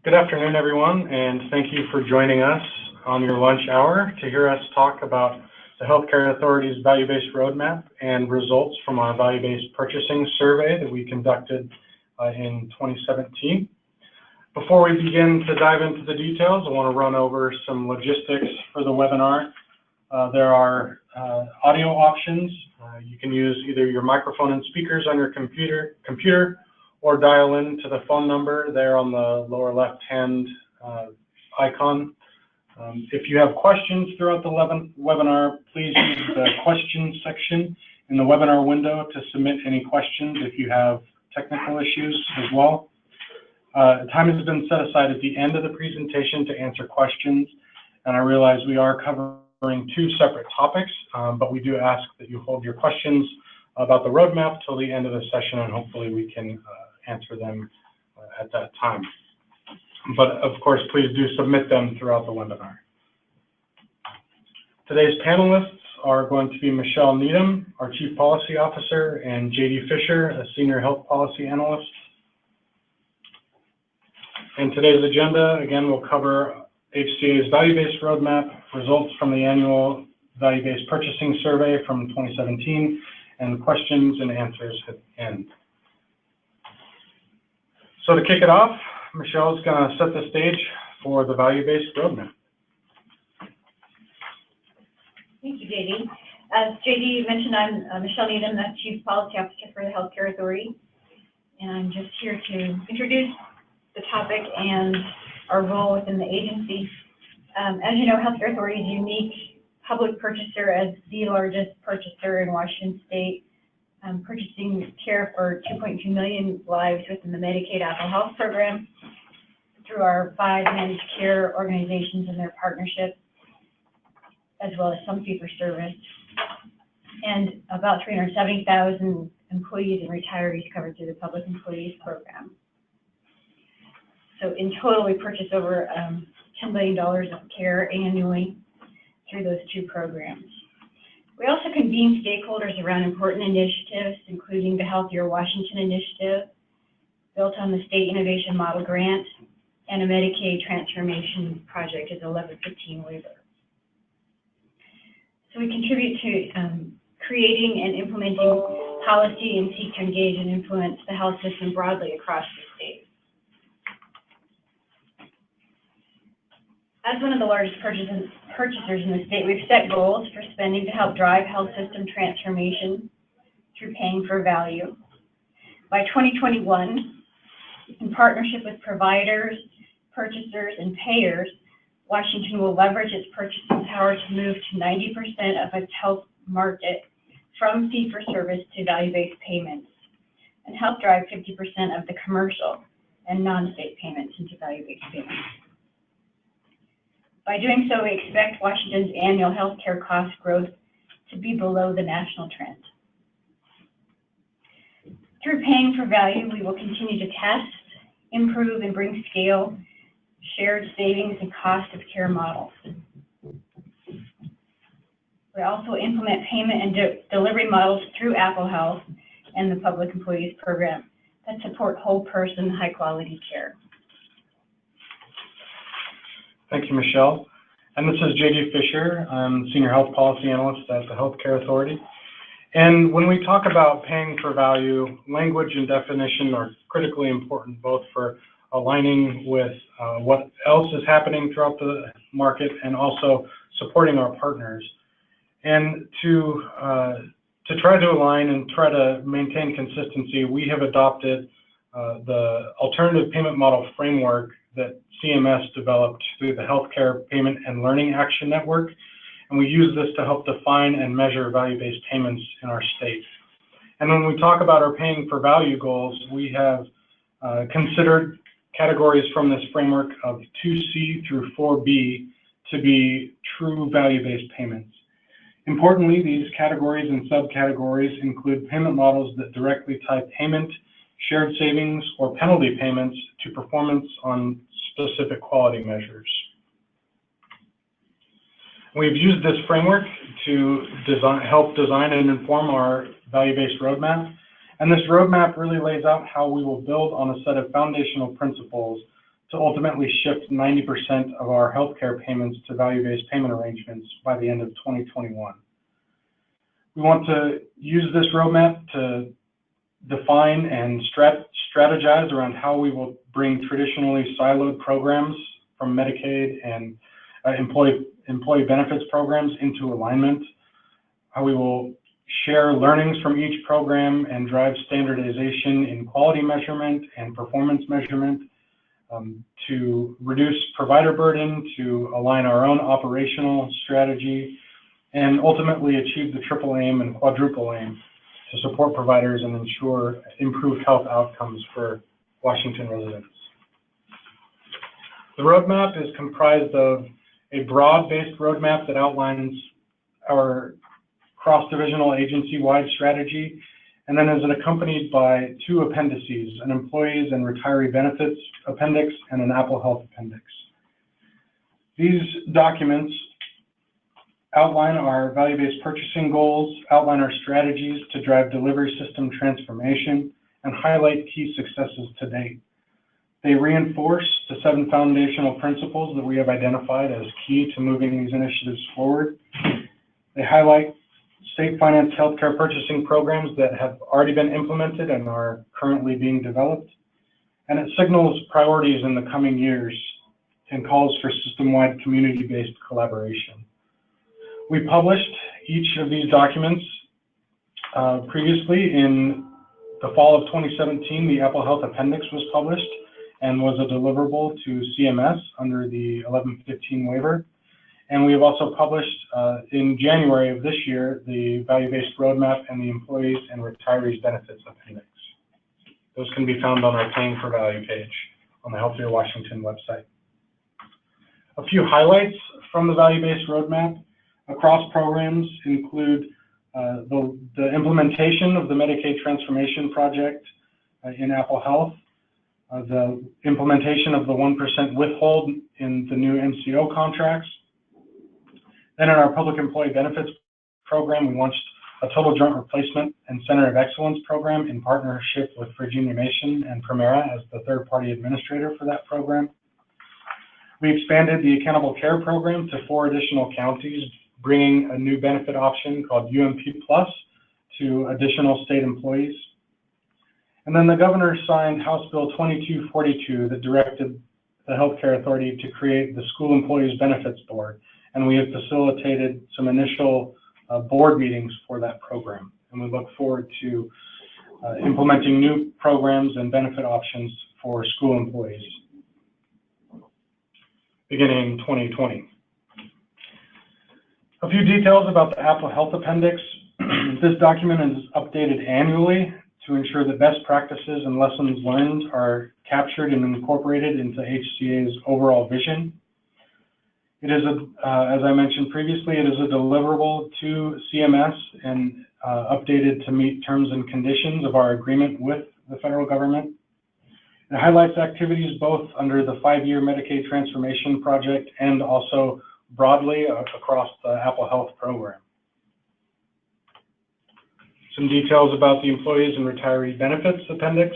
Good afternoon, everyone, and thank you for joining us on your lunch hour to hear us talk about the Healthcare Authority's Value-Based Roadmap and results from our Value-Based Purchasing Survey that we conducted in 2017. Before we begin to dive into the details, I want to run over some logistics for the webinar. There are audio options. You can use either your microphone and speakers on your computer or dial in to the phone number there on the lower left-hand icon. If you have questions throughout the webinar, please use the questions section in the webinar window to submit any questions if you have technical issues as well. Time has been set aside at the end of the presentation to answer questions, and I realize we are covering two separate topics, but we do ask that you hold your questions about the roadmap till the end of the session, and hopefully we can answer them at that time. But of course, please do submit them throughout the webinar. Today's panelists are going to be Michelle Needham, our Chief Policy Officer, and JD Fisher, a Senior Health Policy Analyst. And today's agenda, again, will cover HCA's Value-Based Roadmap, results from the annual Value-Based Purchasing Survey from 2017, and questions and answers at the end. So to kick it off, Michelle's going to set the stage for the Value-Based Roadmap. Thank you, JD. As JD mentioned, I'm Michelle Needham, the Chief Policy Officer for the Healthcare Authority, and I'm just here to introduce the topic and our role within the agency. As you know, Healthcare Authority is a unique public purchaser as the largest purchaser in Washington State, purchasing care for 2.2 million lives within the Medicaid Apple Health Program through our 5 managed care organizations and their partnerships, as well as some fee-for-service, and about 370,000 employees and retirees covered through the Public Employees Program. So in total, we purchase over $10 billion of care annually through those 2 programs. We also convene stakeholders around important initiatives, including the Healthier Washington Initiative, built on the State Innovation Model Grant, and a Medicaid Transformation Project as a 1115 waiver. So we contribute to creating and implementing policy and seek to engage and influence the health system broadly across the state. As one of the largest purchasers in the state, we've set goals for spending to help drive health system transformation through paying for value. By 2021, in partnership with providers, purchasers, and payers, Washington will leverage its purchasing power to move to 90% of its health market from fee-for-service to value-based payments, and help drive 50% of the commercial and non-state payments into value-based payments. By doing so, we expect Washington's annual healthcare cost growth to be below the national trend. Through paying for value, we will continue to test, improve, and bring scale, shared savings, and cost of care models. We also implement payment and delivery models through Apple Health and the Public Employees Program that support whole person, high quality care. Thank you, Michelle. And this is JD Fisher. I'm Senior Health Policy Analyst at the Healthcare Authority. And when we talk about paying for value, language and definition are critically important, both for aligning with what else is happening throughout the market and also supporting our partners. And to try to align and try to maintain consistency, we have adopted the alternative payment model framework that CMS developed through the Healthcare Payment and Learning Action Network, and we use this to help define and measure value-based payments in our state. And when we talk about our paying for value goals, we have considered categories from this framework of 2C through 4B to be true value-based payments. Importantly, these categories and subcategories include payment models that directly tie payment, shared savings, or penalty payments to performance on specific quality measures. We've used this framework to help design and inform our value-based roadmap, and this roadmap really lays out how we will build on a set of foundational principles to ultimately shift 90% of our healthcare payments to value-based payment arrangements by the end of 2021. We want to use this roadmap to define and strategize around how we will bring traditionally siloed programs from Medicaid and employee benefits programs into alignment, how we will share learnings from each program and drive standardization in quality measurement and performance measurement, to reduce provider burden, to align our own operational strategy, and ultimately achieve the triple aim and quadruple aim to support providers and ensure improved health outcomes for Washington residents. The roadmap is comprised of a broad-based roadmap that outlines our cross-divisional agency-wide strategy, and then is accompanied by two appendices, an employees and retiree benefits appendix and an Apple Health appendix. These documents outline our value-based purchasing goals, outline our strategies to drive delivery system transformation, and highlight key successes to date. They reinforce the 7 foundational principles that we have identified as key to moving these initiatives forward. They highlight state-financed healthcare purchasing programs that have already been implemented and are currently being developed. And it signals priorities in the coming years and calls for system-wide community-based collaboration. We published each of these documents previously. In the fall of 2017, the Apple Health Appendix was published and was a deliverable to CMS under the 1115 waiver. And we have also published in January of this year the Value-Based Roadmap and the Employees and Retirees Benefits Appendix. Those can be found on our Paying for Value page on the Healthier Washington website. A few highlights from the Value-Based Roadmap across programs include the implementation of the Medicaid Transformation Project in Apple Health, the implementation of the 1% withhold in the new MCO contracts. Then in our Public Employee Benefits program, we launched a Total Joint Replacement and Center of Excellence program in partnership with Virginia Mason and Primera as the third-party administrator for that program. We expanded the Accountable Care program to 4 additional counties, bringing a new benefit option called UMP Plus to additional state employees. And then the governor signed House Bill 2242 that directed the Healthcare Authority to create the School Employees Benefits Board. And we have facilitated some initial board meetings for that program. And we look forward to implementing new programs and benefit options for school employees beginning in 2020. A few details about the Apple Health Appendix. This document is updated annually to ensure that best practices and lessons learned are captured and incorporated into HCA's overall vision. It is, as I mentioned previously, it is a deliverable to CMS and updated to meet terms and conditions of our agreement with the federal government. It highlights activities both under the 5-year Medicaid Transformation Project and also broadly across the Apple Health program. Some details about the Employees and Retiree Benefits Appendix.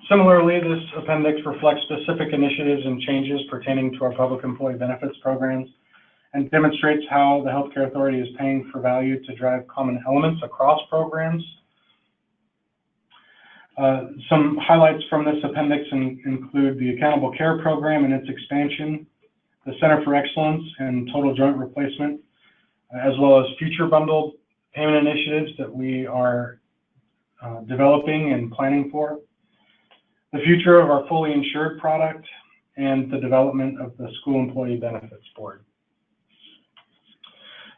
Similarly, this appendix reflects specific initiatives and changes pertaining to our public employee benefits programs and demonstrates how the Healthcare Authority is paying for value to drive common elements across programs. Some highlights from this appendix include the Accountable Care program and its expansion, the Center for Excellence and Total Joint Replacement, as well as future bundled payment initiatives that we are developing and planning for, the future of our fully insured product, and the development of the School Employee Benefits Board.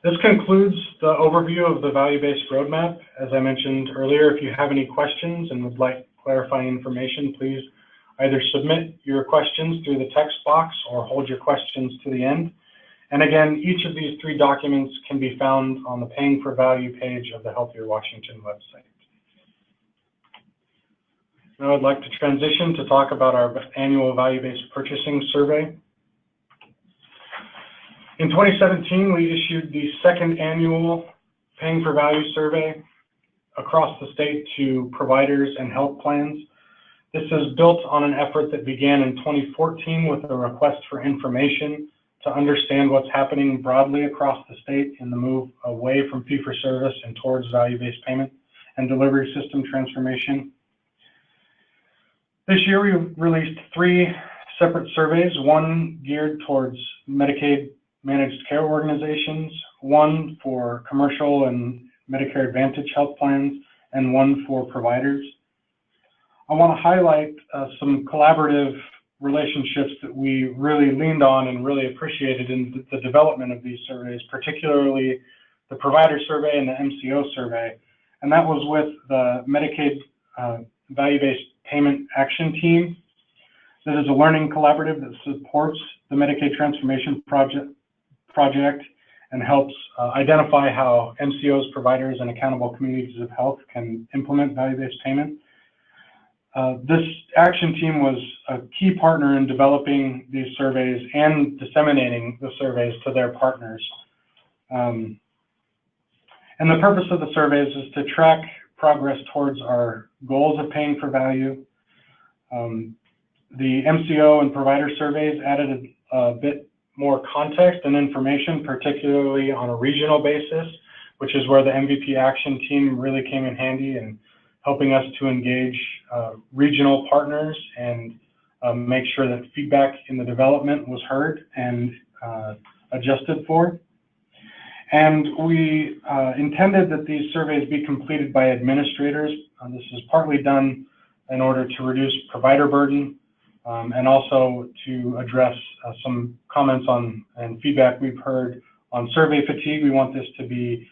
This concludes the overview of the Value-Based Roadmap. As I mentioned earlier, if you have any questions and would like clarifying information, please either submit your questions through the text box or hold your questions to the end. And again, each of these 3 documents can be found on the Paying for Value page of the Healthier Washington website. Now I'd like to transition to talk about our annual value-based purchasing survey. In 2017, we issued the 2nd annual Paying for Value survey across the state to providers and health plans. This is built on an effort that began in 2014 with a request for information to understand what's happening broadly across the state in the move away from fee-for-service and towards value-based payment and delivery system transformation. This year, we released 3 separate surveys, one geared towards Medicaid managed care organizations, one for commercial and Medicare Advantage health plans, and one for providers. I want to highlight some collaborative relationships that we really leaned on and really appreciated in the development of these surveys, particularly the provider survey and the MCO survey. And that was with the Medicaid Value-Based Payment Action Team. That is a learning collaborative that supports the Medicaid Transformation Project and helps identify how MCOs, providers, and accountable communities of health can implement value-based payment. This action team was a key partner in developing these surveys and disseminating the surveys to their partners. And the purpose of the surveys is to track progress towards our goals of paying for value. The MCO and provider surveys added a bit more context and information, particularly on a regional basis, which is where the MVP action team really came in handy in helping us to engage regional partners and make sure that feedback in the development was heard and adjusted for. And we intended that these surveys be completed by administrators. This is partly done in order to reduce provider burden and also to address some comments on and feedback we've heard on survey fatigue. We want this to be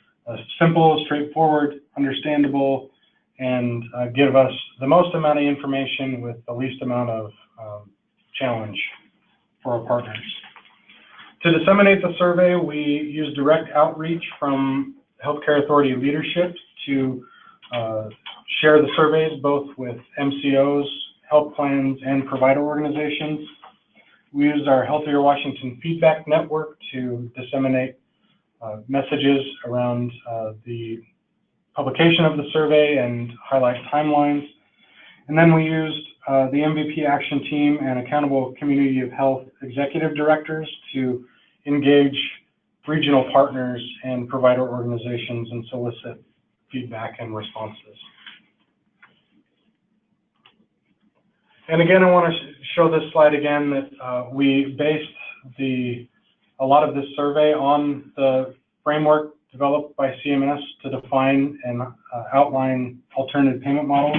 simple, straightforward, understandable, and give us the most amount of information with the least amount of challenge for our partners. To disseminate the survey, we use direct outreach from healthcare authority leadership to share the surveys both with MCOs, health plans, and provider organizations. We used our Healthier Washington feedback network to disseminate messages around the publication of the survey and highlight timelines. And then we used the MVP action team and accountable community of health executive directors to engage regional partners and provider organizations and solicit feedback and responses. And again, I want to show this slide again that we based a lot of this survey on the framework developed by CMS to define and outline alternative payment models.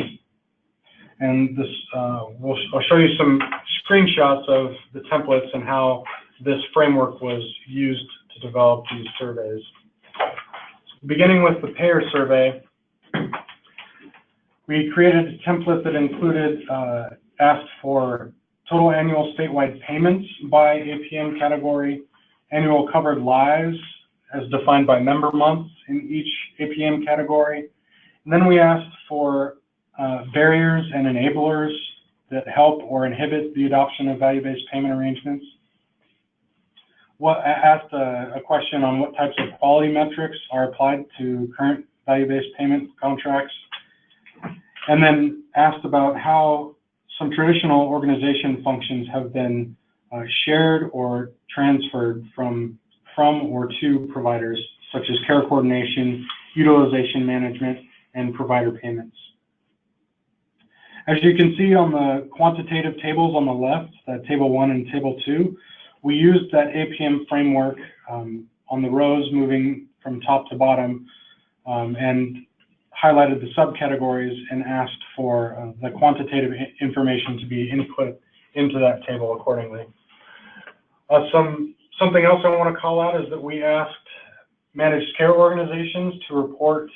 And this, I'll show you some screenshots of the templates and how this framework was used to develop these surveys. Beginning with the payer survey, we created a template that included, asked for total annual statewide payments by APM category, annual covered lives as defined by member months in each APM category. And then we asked for barriers and enablers that help or inhibit the adoption of value-based payment arrangements. Asked a question on what types of quality metrics are applied to current value-based payment contracts, and then asked about how some traditional organization functions have been shared or transferred from or to providers, such as care coordination, utilization management, and provider payments. As you can see on the quantitative tables on the left, table 1 and table 2, we used that APM framework on the rows moving from top to bottom and highlighted the subcategories and asked for the quantitative information to be input into that table accordingly. Something else I want to call out is that we asked managed care organizations to report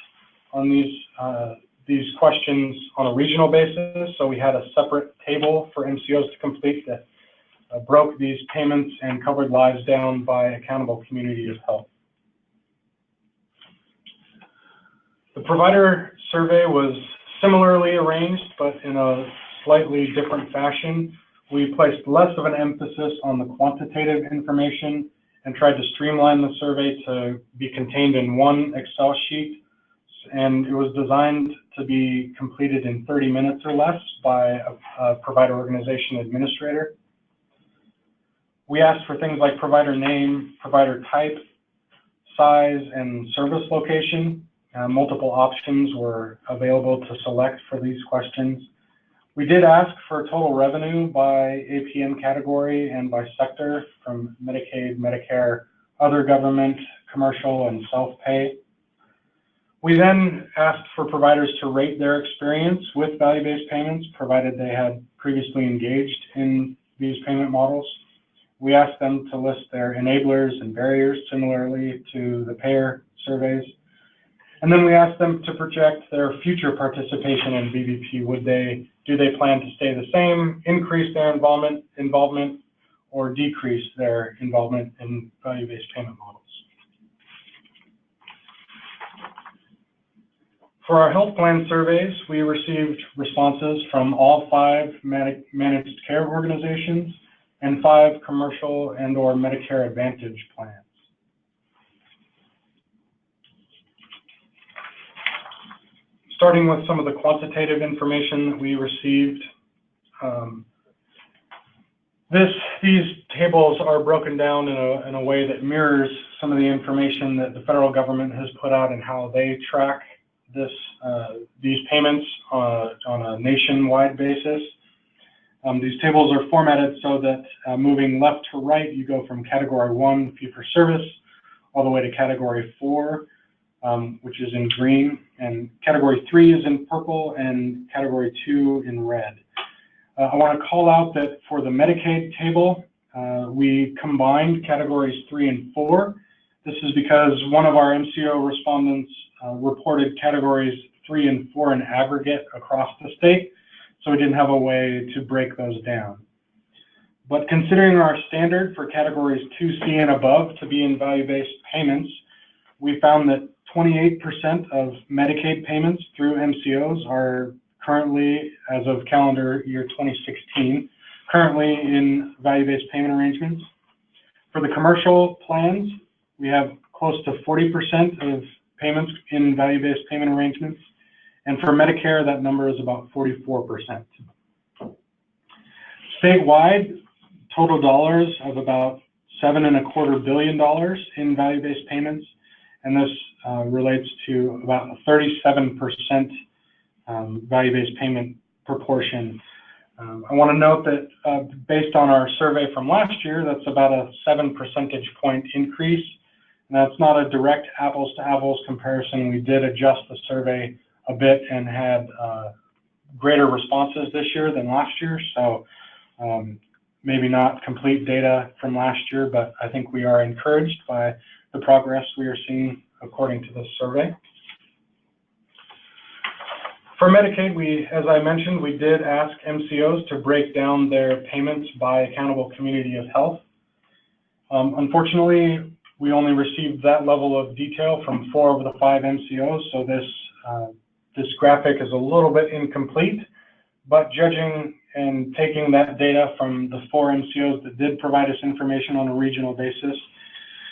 on these questions on a regional basis. So we had a separate table for MCOs to complete that broke these payments and covered lives down by accountable community of health. The provider survey was similarly arranged, but in a slightly different fashion. We placed less of an emphasis on the quantitative information and tried to streamline the survey to be contained in one Excel sheet and it was designed to be completed in 30 minutes or less by a provider organization administrator. We asked for things like provider name, provider type, size, and service location. Multiple options were available to select for these questions. We did ask for total revenue by APM category and by sector from Medicaid, Medicare, other government, commercial, and self-pay. We then asked for providers to rate their experience with value-based payments, provided they had previously engaged in these payment models. We asked them to list their enablers and barriers similarly to the payer surveys. And then we asked them to project their future participation in VBP. Do they plan to stay the same, increase their involvement, or decrease their involvement in value-based payment models? For our health plan surveys, we received responses from all 5 managed care organizations and 5 commercial and/or Medicare Advantage plans. Starting with some of the quantitative information that we received, these tables are broken down in a way that mirrors some of the information that the federal government has put out and how they track these payments on a nationwide basis. These tables are formatted so that moving left to right, you go from category 1, fee-for-service, all the way to category 4, which is in green, and category 3 is in purple, and category 2 in red. I want to call out that for the Medicaid table, we combined categories 3 and 4. This is because one of our MCO respondents reported categories 3 and 4 in aggregate across the state, so we didn't have a way to break those down. But considering our standard for categories 2C and above to be in value-based payments, we found that 28% of Medicaid payments through MCOs are currently, as of calendar year 2016, currently in value-based payment arrangements. For the commercial plans, we have close to 40% of payments in value-based payment arrangements. And for Medicare, that number is about 44%. Statewide, total dollars of about $7.25 billion in value-based payments, and this relates to about a 37% value-based payment proportion. I want to note that based on our survey from last year, that's about a 7 percentage point increase. And that's not a direct apples-to-apples comparison. We did adjust the survey a bit and had greater responses this year than last year. So maybe not complete data from last year, but I think we are encouraged by the progress we are seeing according to this survey. For Medicaid, as I mentioned, we did ask MCOs to break down their payments by accountable community of health. Unfortunately, we only received that level of detail from 4 of the 5 MCOs, so this graphic is a little bit incomplete, but judging and taking that data from the 4 MCOs that did provide us information on a regional basis,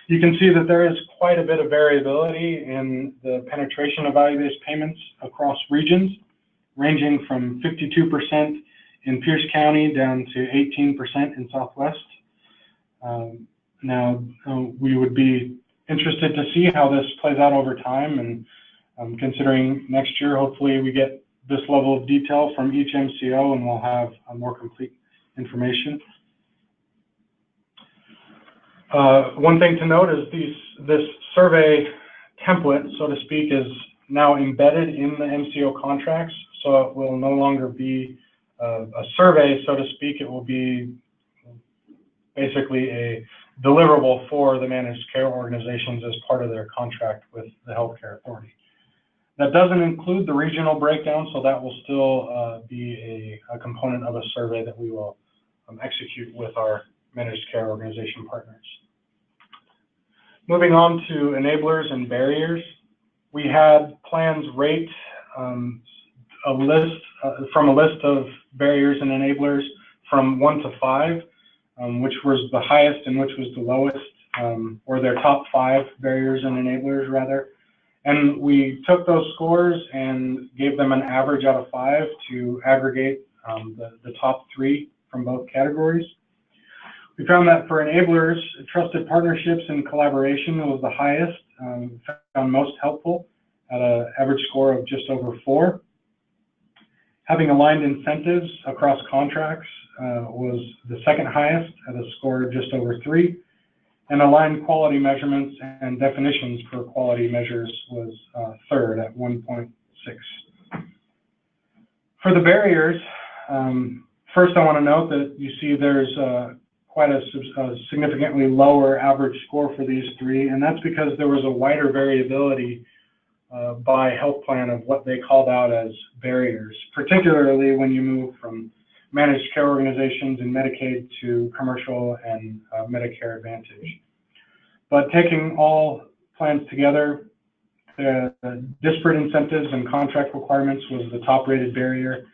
you can see that there is quite a bit of variability in the penetration of value-based payments across regions, ranging from 52% in Pierce County down to 18% in Southwest. Now, we would be interested to see how this plays out over time, and considering next year, hopefully we get this level of detail from each MCO and we'll have a more complete information. One thing to note is this survey template, so to speak, is now embedded in the MCO contracts, so it will no longer be a survey, so to speak. It will be basically a deliverable for the managed care organizations as part of their contract with the healthcare authority. That doesn't include the regional breakdown, so that will still be a component of a survey that we will execute with our managed care organization partners. Moving on to enablers and barriers, we had plans rate from a list of barriers and enablers from 1 to 5, which was the highest and which was the lowest, or their top 5 barriers and enablers rather. And we took those scores and gave them an average out of 5 to aggregate the top 3 from both categories. We found that for enablers, trusted partnerships and collaboration was the highest, found most helpful at an average score of just over 4. Having aligned incentives across contracts was the second highest at a score of just over 3. And aligned quality measurements and definitions for quality measures was third at 1.6. For the barriers, first I want to note that you see there's quite a significantly lower average score for these 3, and that's because there was a wider variability by health plan of what they called out as barriers, particularly when you move from managed care organizations in Medicaid to commercial and Medicare Advantage. But taking all plans together, the disparate incentives and contract requirements was the top rated barrier.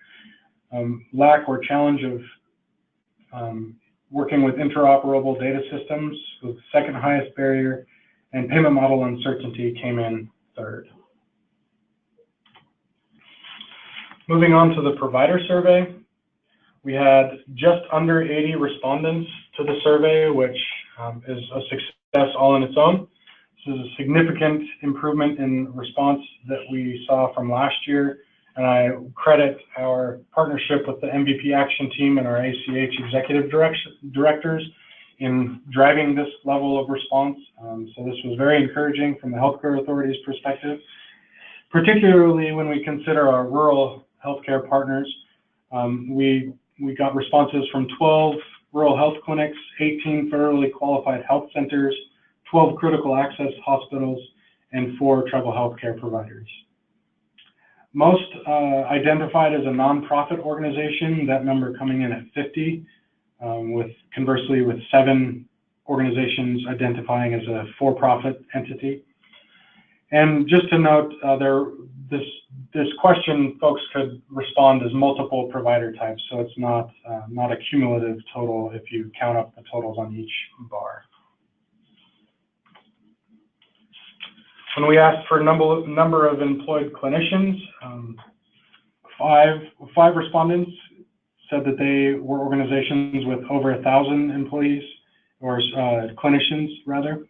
Lack or challenge of working with interoperable data systems was the second highest barrier, and payment model uncertainty came in third. Moving on to the provider survey, we had just under 80 respondents to the survey, which is a success all in its own. This is a significant improvement in response that we saw from last year, and I credit our partnership with the VBP action team and our ACH executive directors in driving this level of response. So this was very encouraging from the healthcare authority's perspective, particularly when we consider our rural healthcare partners. We got responses from 12 rural health clinics, 18 federally qualified health centers, 12 critical access hospitals, and 4 tribal healthcare providers. Most identified as a nonprofit organization, that number coming in at 50, conversely with 7 organizations identifying as a for-profit entity. And just to note, this question, folks could respond as multiple provider types, so it's not a cumulative total if you count up the totals on each bar. When we asked for number of employed clinicians, 5 respondents said that they were organizations with over 1,000 employees, or clinicians rather.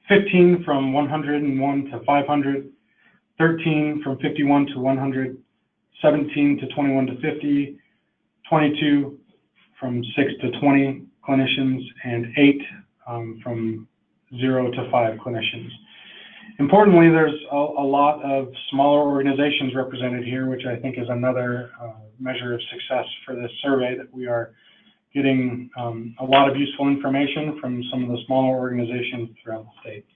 15 from 101 to 500, 13 from 51 to 100, 17 to 21 to 50, 22 from 6 to 20 clinicians, and 8 from 0 to 5 clinicians. Importantly, there's a lot of smaller organizations represented here, which I think is another measure of success for this survey, that we are getting a lot of useful information from some of the smaller organizations throughout the state.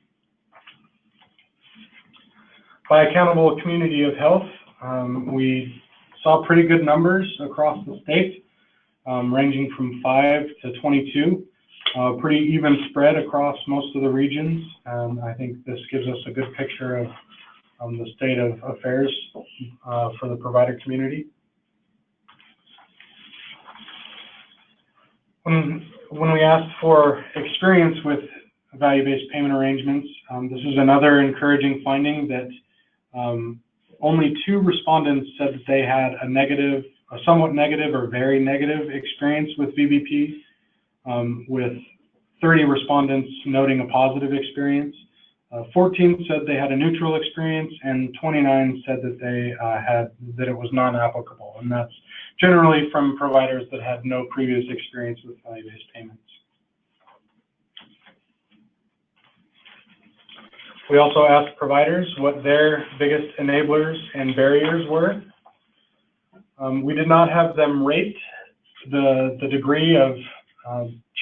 By accountable community of health, we saw pretty good numbers across the state, ranging from 5 to 22. Pretty even spread across most of the regions. I think this gives us a good picture of the state of affairs for the provider community. When we asked for experience with value-based payment arrangements, this is another encouraging finding that only 2 respondents said that they had a somewhat negative or very negative experience with VBP, with 30 respondents noting a positive experience. 14 said they had a neutral experience, and 29 said that that it was non-applicable, and that's generally from providers that had no previous experience with value-based payments. We also asked providers what their biggest enablers and barriers were. We did not have them rate the degree of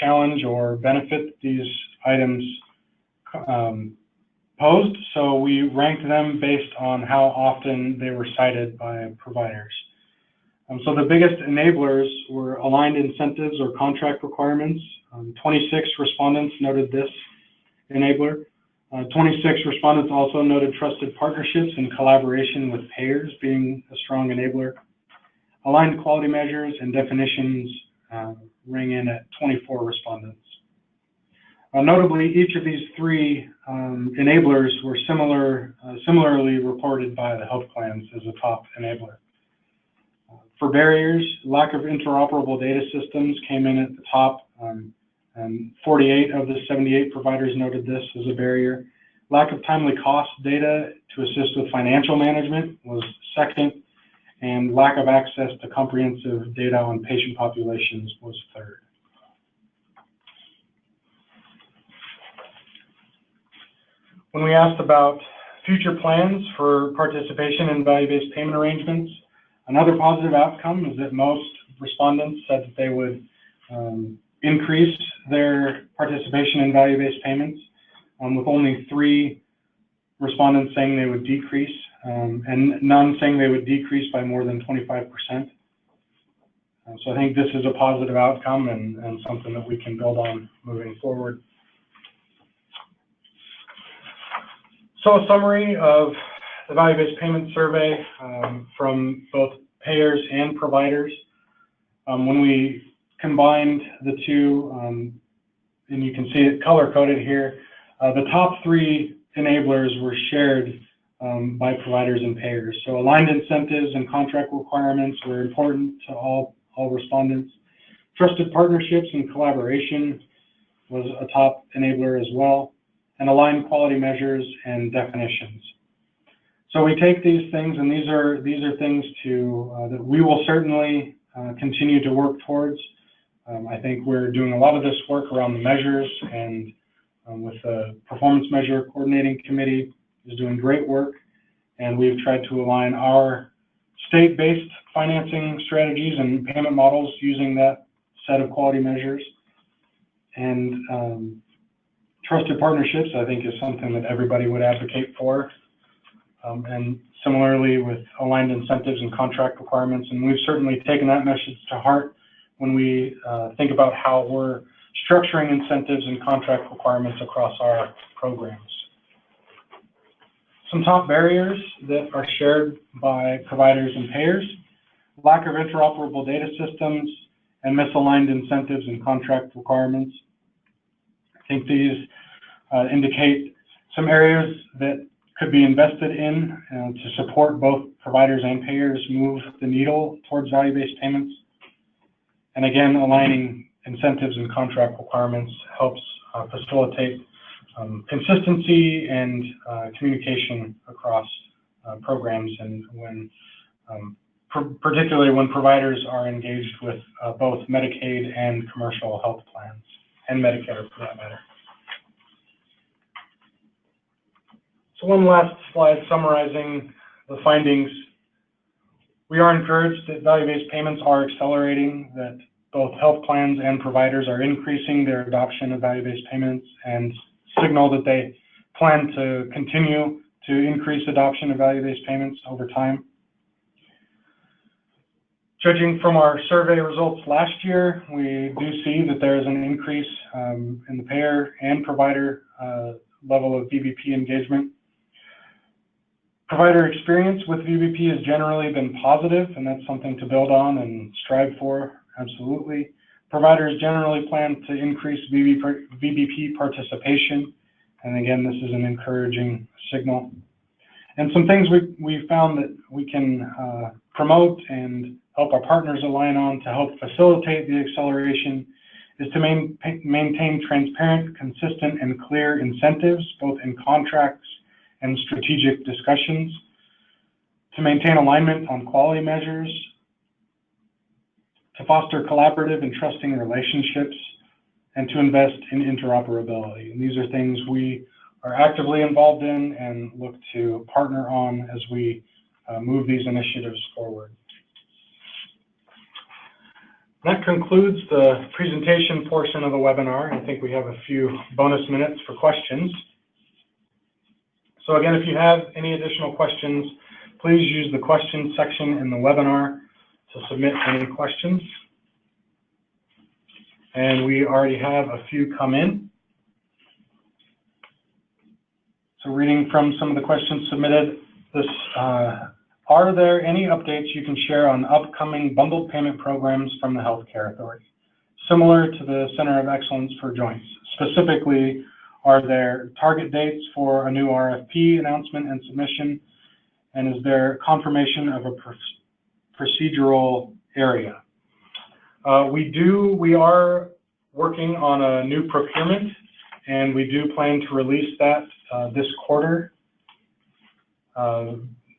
challenge or benefit these items posed, so we ranked them based on how often they were cited by providers. So the biggest enablers were aligned incentives or contract requirements. 26 respondents noted this enabler. 26 respondents also noted trusted partnerships and collaboration with payers being a strong enabler. Aligned quality measures and definitions ring in at 24 respondents. Notably, each of these three enablers were similarly reported by the health plans as a top enabler. For barriers, lack of interoperable data systems came in at the top, and 48 of the 78 providers noted this as a barrier. Lack of timely cost data to assist with financial management was second, and lack of access to comprehensive data on patient populations was third. When we asked about future plans for participation in value-based payment arrangements, another positive outcome is that most respondents said that they would increase their participation in value-based payments, with only 3 respondents saying they would decrease, and none saying they would decrease by more than 25%. So I think this is a positive outcome and something that we can build on moving forward. So a summary of the value-based payment survey from both payers and providers. When we combined the two, and you can see it color-coded here, the top 3 enablers were shared by providers and payers. So aligned incentives and contract requirements were important to all respondents. Trusted partnerships and collaboration was a top enabler as well, and aligned quality measures and definitions. So we take these things, and these are things that we will certainly continue to work towards. I think we're doing a lot of this work around the measures, and with the Performance Measure Coordinating Committee is doing great work, and we've tried to align our state-based financing strategies and payment models using that set of quality measures. And trusted partnerships, I think, is something that everybody would advocate for. And similarly with aligned incentives and contract requirements, and we've certainly taken that message to heart when we think about how we're structuring incentives and contract requirements across our programs. Some top barriers that are shared by providers and payers: lack of interoperable data systems and misaligned incentives and contract requirements. I think these indicate some areas that could be invested in to support both providers and payers move the needle towards value-based payments. And again, aligning incentives and contract requirements helps facilitate consistency and communication across programs, and when particularly when providers are engaged with both Medicaid and commercial health plans, and Medicare for that matter. So one last slide summarizing the findings. We are encouraged that value-based payments are accelerating, that both health plans and providers are increasing their adoption of value-based payments, and signal that they plan to continue to increase adoption of value-based payments over time. Judging from our survey results last year, we do see that there is an increase in the payer and provider level of VBP engagement. Provider experience with VBP has generally been positive, and that's something to build on and strive for, absolutely. Providers generally plan to increase VBP participation, and again, this is an encouraging signal. And some things we found that we can promote and help our partners align on to help facilitate the acceleration is to maintain transparent, consistent, and clear incentives, both in contracts and strategic discussions, to maintain alignment on quality measures, to foster collaborative and trusting relationships, and to invest in interoperability. And these are things we are actively involved in and look to partner on as we move these initiatives forward. That concludes the presentation portion of the webinar. I think we have a few bonus minutes for questions. So again, if you have any additional questions, please use the questions section in the webinar to submit any questions. And we already have a few come in. So reading from some of the questions submitted, are there any updates you can share on upcoming bundled payment programs from the Healthcare Authority? similar to the Center of Excellence for Joints? Specifically, are there target dates for a new RFP announcement and submission? And is there confirmation of a procedural area? We are working on a new procurement, and we do plan to release that this quarter.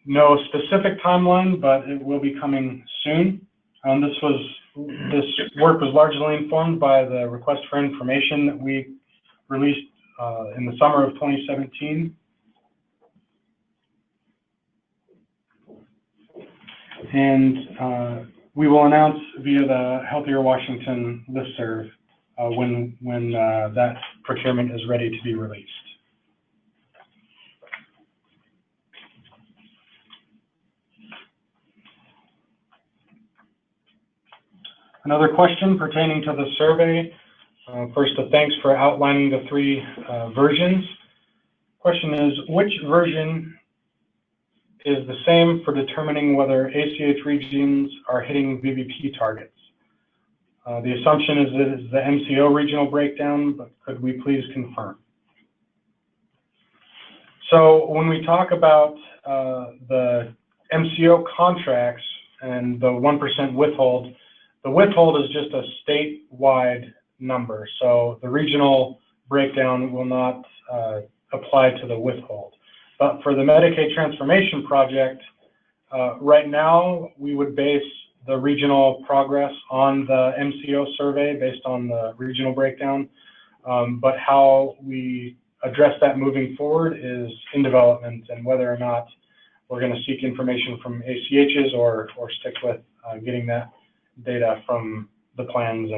No specific timeline, but it will be coming soon. This work was largely informed by the request for information that we released in the summer of 2017. And we will announce via the Healthier Washington listserv when that procurement is ready to be released. Another question pertaining to the survey. First, a thanks for outlining the 3 versions. Question is, which version is the same for determining whether ACH regions are hitting VBP targets? The assumption is that it's the MCO regional breakdown, but could we please confirm? So when we talk about the MCO contracts and the 1% withhold, the withhold is just a statewide number, so the regional breakdown will not apply to the withhold. But for the Medicaid Transformation Project, right now we would base the regional progress on the MCO survey based on the regional breakdown, but how we address that moving forward is in development, and whether or not we're going to seek information from ACHs or stick with getting that data from the plans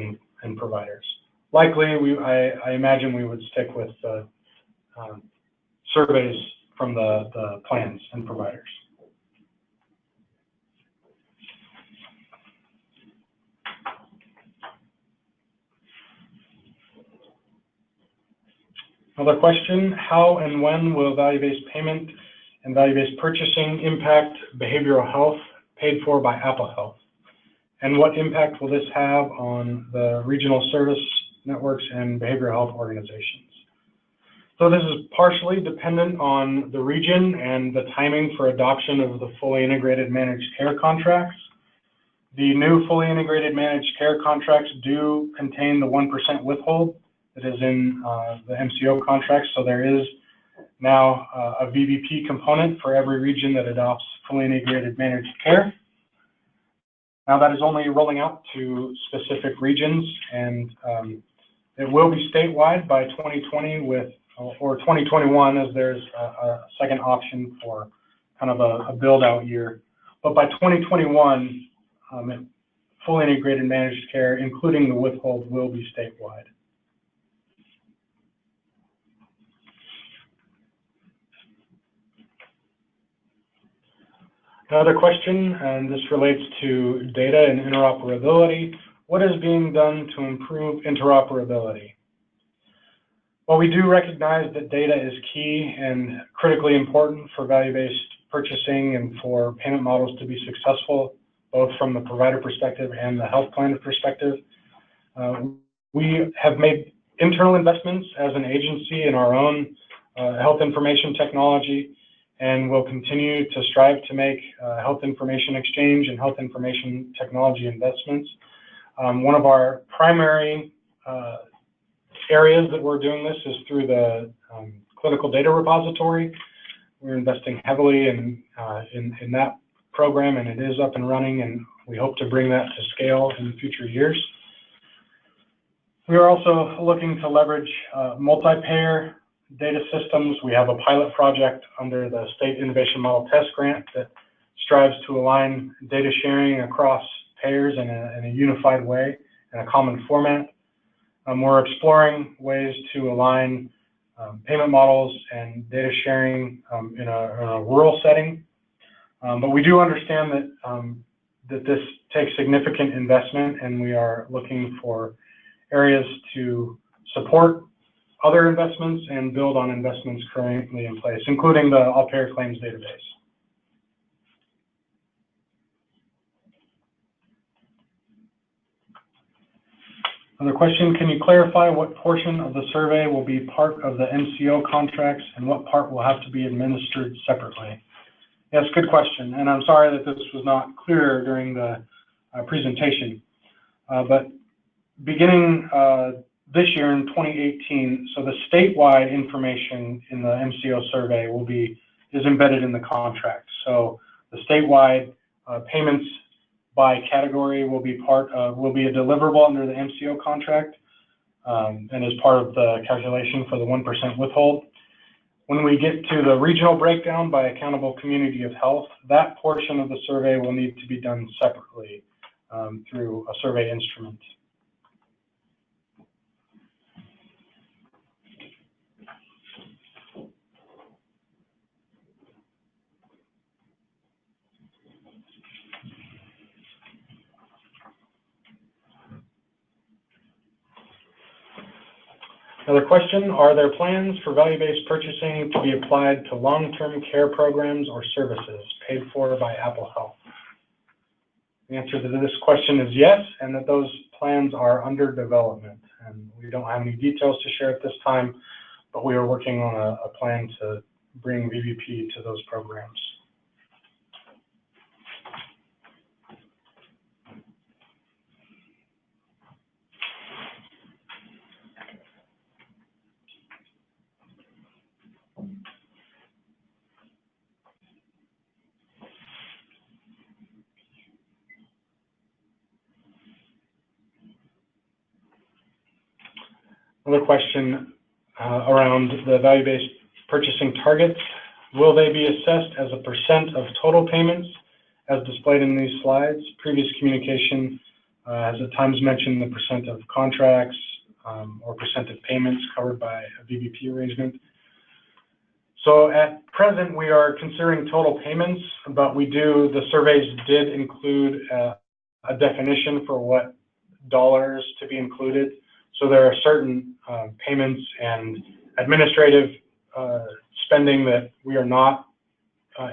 and providers. Likely, I imagine we would stick with the surveys from the plans and providers. Another question, how and when will value-based payment and value-based purchasing impact behavioral health paid for by Apple Health? And what impact will this have on the regional service networks and behavioral health organizations? So this is partially dependent on the region and the timing for adoption of the fully integrated managed care contracts. The new fully integrated managed care contracts do contain the 1% withhold that is in the MCO contracts, so there is now a VBP component for every region that adopts fully integrated managed care. Now that is only rolling out to specific regions, and it will be statewide by 2020 or 2021, as there's a second option for kind of a build-out year. But by 2021, fully integrated managed care, including the withhold, will be statewide. Another question, and this relates to data and interoperability. What is being done to improve interoperability? Well, we do recognize that data is key and critically important for value-based purchasing and for payment models to be successful, both from the provider perspective and the health plan perspective. We have made internal investments as an agency in our own health information technology, and we'll continue to strive to make health information exchange and health information technology investments. One of our primary areas that we're doing this is through the clinical data repository. We're investing heavily in that program, and it is up and running, and we hope to bring that to scale in future years. We are also looking to leverage multi-payer data systems. We have a pilot project under the State Innovation Model Test Grant that strives to align data sharing across payers in a unified way, in a common format. We're exploring ways to align payment models and data sharing in a rural setting. But we do understand that this takes significant investment, and we are looking for areas to support other investments and build on investments currently in place, including the all-payer claims database. Another question, can you clarify what portion of the survey will be part of the MCO contracts and what part will have to be administered separately? Yes, good question, and I'm sorry that this was not clear during the presentation. But beginning this year in 2018, so the statewide information in the MCO survey is embedded in the contract. So the statewide payments by category will be a deliverable under the MCO contract, and is part of the calculation for the 1% withhold. When we get to the regional breakdown by accountable community of health, that portion of the survey will need to be done separately through a survey instrument. Another question, are there plans for value-based purchasing to be applied to long-term care programs or services paid for by Apple Health? The answer to this question is yes, and that those plans are under development. And we don't have any details to share at this time, but we are working on a plan to bring VBP to those programs. Another question around the value-based purchasing targets. Will they be assessed as a % of total payments as displayed in these slides? Previous communication has at times mentioned the % of contracts or % of payments covered by a VBP arrangement. So at present, we are considering total payments, but the surveys did include a definition for what dollars to be included. So there are certain payments and administrative spending that we are not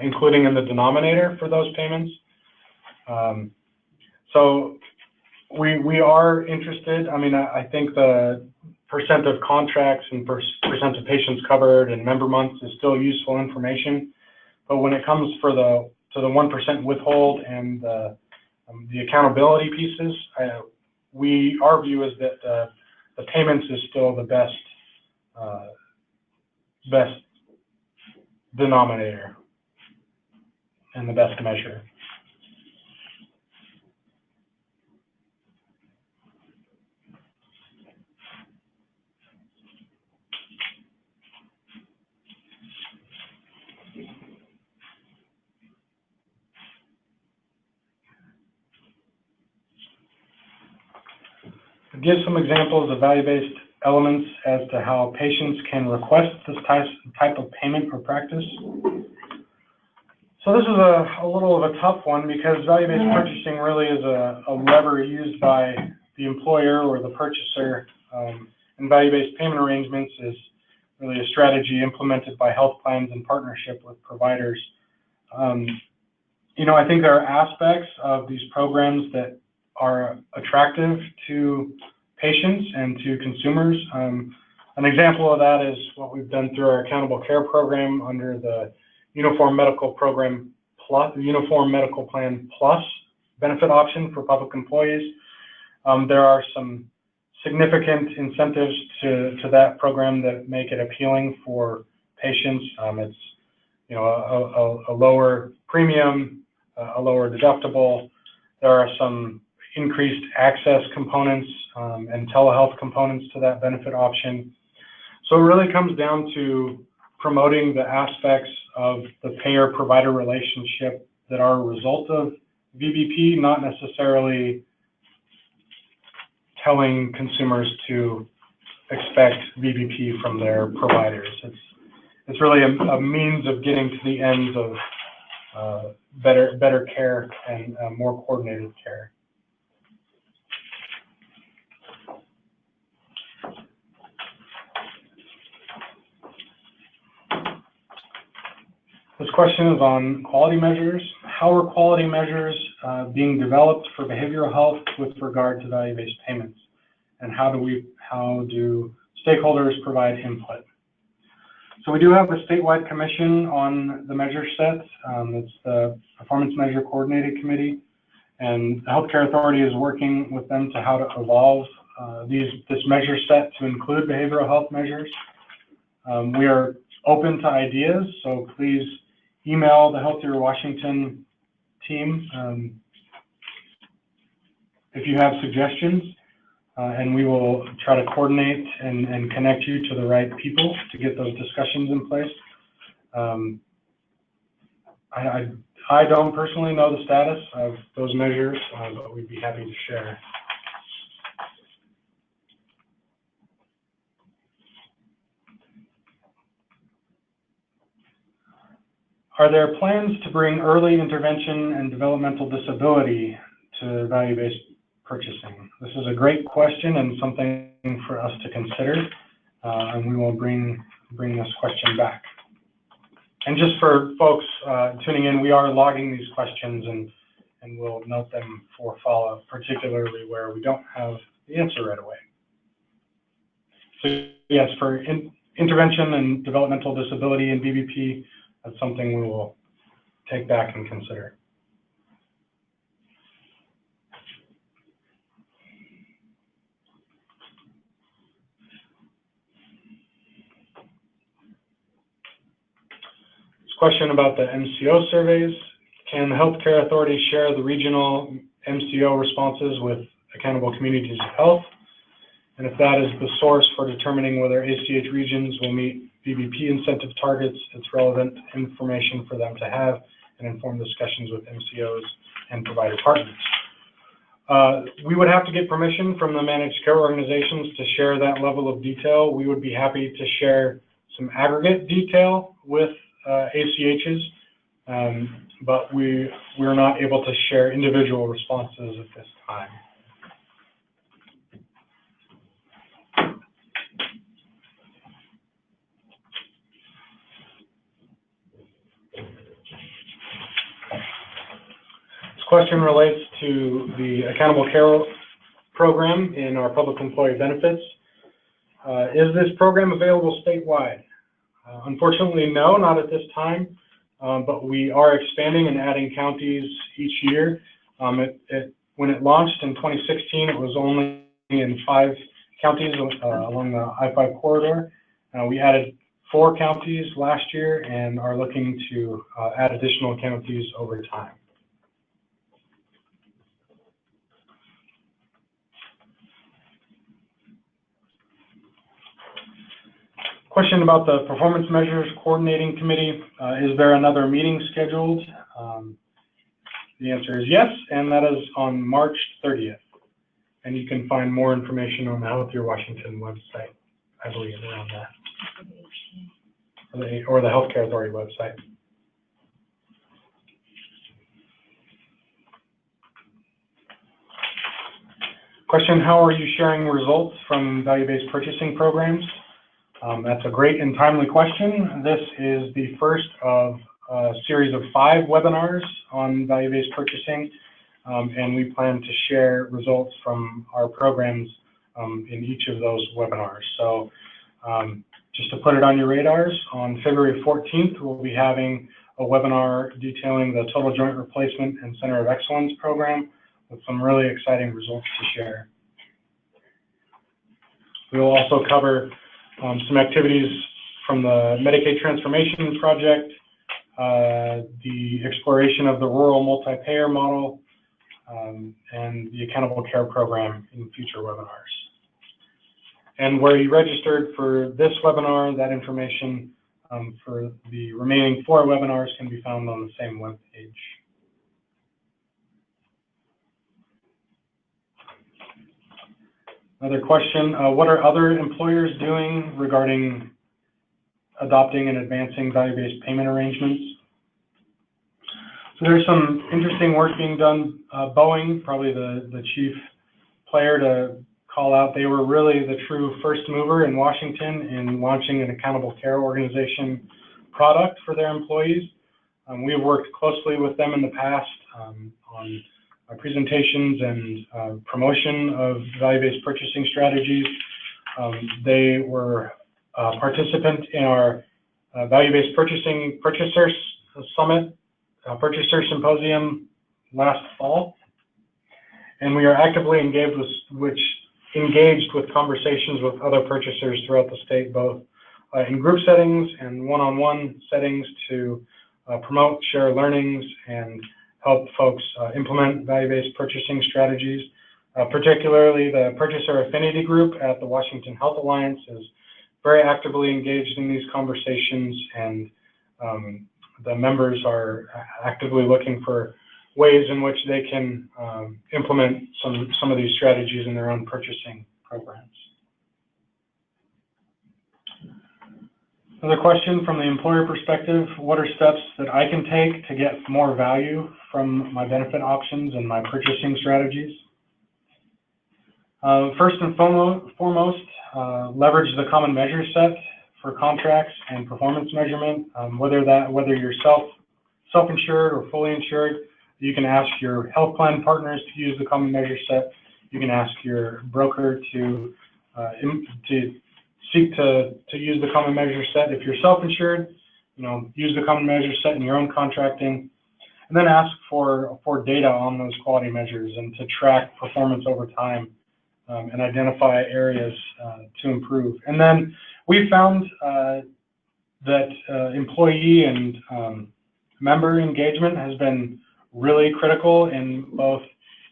including in the denominator for those payments. So we are interested. I mean, I think the % of contracts and % of patients covered and member months is still useful information. But when it comes to the 1% withhold and the accountability pieces, our view is that the payments is still the best denominator and the best measure. Give some examples of value-based elements as to how patients can request this type of payment or practice. So this is a little of a tough one because value-based purchasing really is a lever used by the employer or the purchaser, and value-based payment arrangements is really a strategy implemented by health plans in partnership with providers. You know, I think there are aspects of these programs that are attractive to patients and to consumers. An example of that is what we've done through our accountable care program under the Uniform Medical Plan Plus benefit option for public employees. There are some significant incentives to that program that make it appealing for patients. It's, you know, a lower premium, a lower deductible. There are some increased access components and telehealth components to that benefit option. So it really comes down to promoting the aspects of the payer-provider relationship that are a result of VBP, not necessarily telling consumers to expect VBP from their providers. It's really a means of getting to the ends of better care and more coordinated care. This question is on quality measures. How are quality measures being developed for behavioral health with regard to value-based payments? and how do stakeholders provide input. So we do have a statewide commission on the measure set. It's the Performance Measure Coordinating Committee, and the Healthcare Authority is working with them to how to evolve this measure set to include behavioral health measures. We are open to ideas, so please email the Healthier Washington team if you have suggestions, and we will try to coordinate and connect you to the right people to get those discussions in place. I don't personally know the status of those measures, but we'd be happy to share. Are there plans to bring early intervention and developmental disability to value-based purchasing? This is a great question and something for us to consider, and we will bring this question back. And just for folks tuning in, we are logging these questions and we'll note them for follow-up, particularly where we don't have the answer right away. So yes, for intervention and developmental disability and VBP, that's something we will take back and consider. Question about the MCO surveys. Can the Healthcare Authority share the regional MCO responses with accountable communities of health? And if that is the source for determining whether ACH regions will meet VBP incentive targets, it's relevant information for them to have and inform discussions with MCOs and provider partners. We would have to get permission from the managed care organizations to share that level of detail. We would be happy to share some aggregate detail with ACHs, but we're not able to share individual responses at this time. This question relates to the Accountable Care program in our public employee benefits. Is this program available statewide? Unfortunately, no, not at this time, but we are expanding and adding counties each year. When it launched in 2016, it was only in 5 counties along the I-5 corridor. We added 4 counties last year and are looking to add additional counties over time. Question about the Performance Measures Coordinating Committee. Is there another meeting scheduled? The answer is yes, and that is on March 30th. And you can find more information on the Healthier Washington website, I believe, around that, or the Healthcare Authority website. Question, how are you sharing results from value-based purchasing programs? That's a great and timely question. This is the first of a series of 5 webinars on value-based purchasing, and we plan to share results from our programs in each of those webinars. So just to put it on your radars, on February 14th, we'll be having a webinar detailing the Total Joint Replacement and Center of Excellence program with some really exciting results to share. We will also cover some activities from the Medicaid Transformation Project, the exploration of the rural multi-payer model, and the Accountable Care program in future webinars. And where you registered for this webinar, that information for the remaining 4 webinars can be found on the same web page. Another question, what are other employers doing regarding adopting and advancing value-based payment arrangements? So there's some interesting work being done. Boeing, probably the chief player to call out. They were really the true first mover in Washington in launching an accountable care organization product for their employees. We have worked closely with them in the past on presentations and promotion of value-based purchasing strategies. They were a participant in our Value-Based Purchasing Purchaser Summit, Purchaser Symposium last fall. And we are actively engaged with conversations with other purchasers throughout the state, both in group settings and one-on-one settings to promote, share learnings, and help folks implement value-based purchasing strategies. Particularly the Purchaser Affinity Group at the Washington Health Alliance is very actively engaged in these conversations, and the members are actively looking for ways in which they can implement some of these strategies in their own purchasing programs. Another question from the employer perspective: what are steps that I can take to get more value from my benefit options and my purchasing strategies? First and foremost, leverage the common measure set for contracts and performance measurement. Whether you're self-insured or fully insured, you can ask your health plan partners to use the common measure set. You can ask your broker to seek to use the common measure set. If you're self-insured, use the common measure set in your own contracting, and then ask for data on those quality measures and to track performance over time and identify areas to improve. And then we found that employee and member engagement has been really critical in both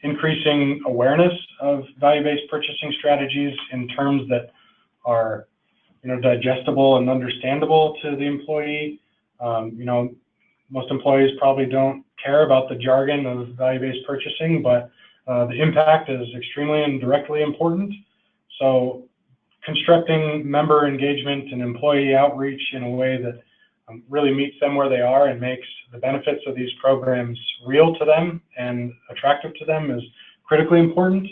increasing awareness of value-based purchasing strategies in terms that are digestible and understandable to the employee. Most employees probably don't care about the jargon of value-based purchasing, but the impact is extremely and directly important. So constructing member engagement and employee outreach in a way that really meets them where they are and makes the benefits of these programs real to them and attractive to them is critically important.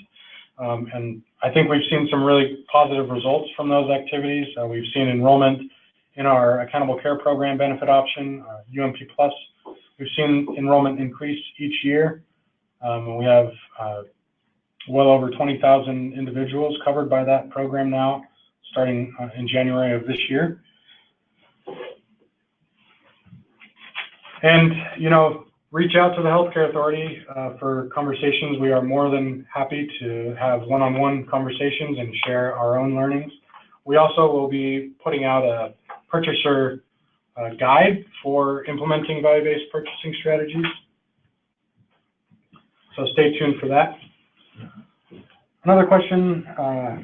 And I think we've seen some really positive results from those activities. We've seen enrollment in our accountable care program benefit option, UMP Plus. We've seen enrollment increase each year. We have well over 20,000 individuals covered by that program now, starting in January of this year. And, reach out to the Healthcare Authority for conversations. We are more than happy to have one-on-one conversations and share our own learnings. We also will be putting out a purchaser guide for implementing value-based purchasing strategies. So stay tuned for that. Another question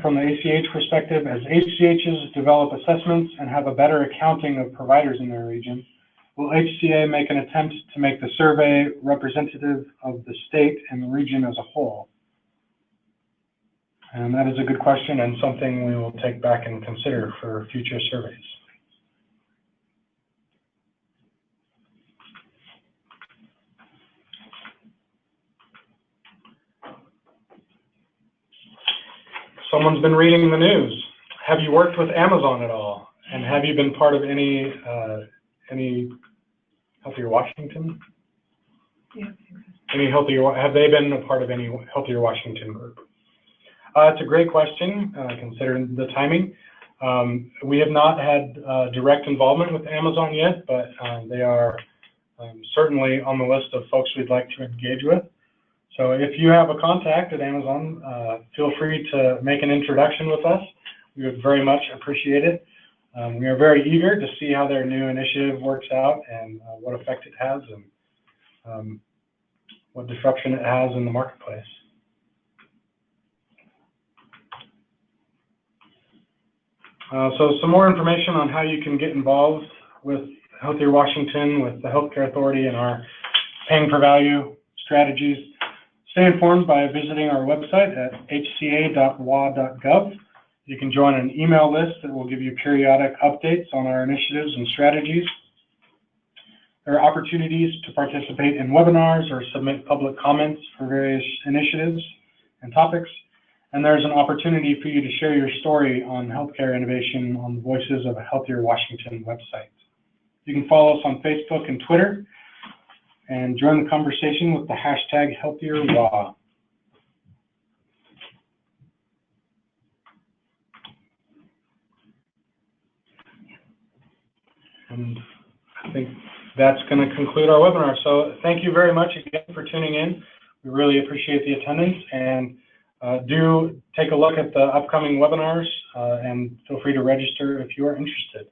from the ACH perspective: as HCHs develop assessments and have a better accounting of providers in their region, will HCA make an attempt to make the survey representative of the state and the region as a whole? And that is a good question and something we will take back and consider for future surveys. Someone's been reading the news. Have you worked with Amazon at all? And have you been part of any Healthier Washington? Yeah. Have they been a part of any Healthier Washington group? It's a great question, considering the timing. We have not had direct involvement with Amazon yet, but they are certainly on the list of folks we'd like to engage with. So if you have a contact at Amazon, feel free to make an introduction with us. We would very much appreciate it. We are very eager to see how their new initiative works out and what effect it has and what disruption it has in the marketplace. So some more information on how you can get involved with Healthier Washington, with the Healthcare Authority, and our paying for value strategies. Stay informed by visiting our website at hca.wa.gov. You can join an email list that will give you periodic updates on our initiatives and strategies. There are opportunities to participate in webinars or submit public comments for various initiatives and topics. And there's an opportunity for you to share your story on healthcare innovation on the Voices of a Healthier Washington website. You can follow us on Facebook and Twitter. and join the conversation with the hashtag #HealthierWA. And I think that's going to conclude our webinar. So thank you very much again for tuning in. We really appreciate the attendance, and do take a look at the upcoming webinars and feel free to register if you are interested.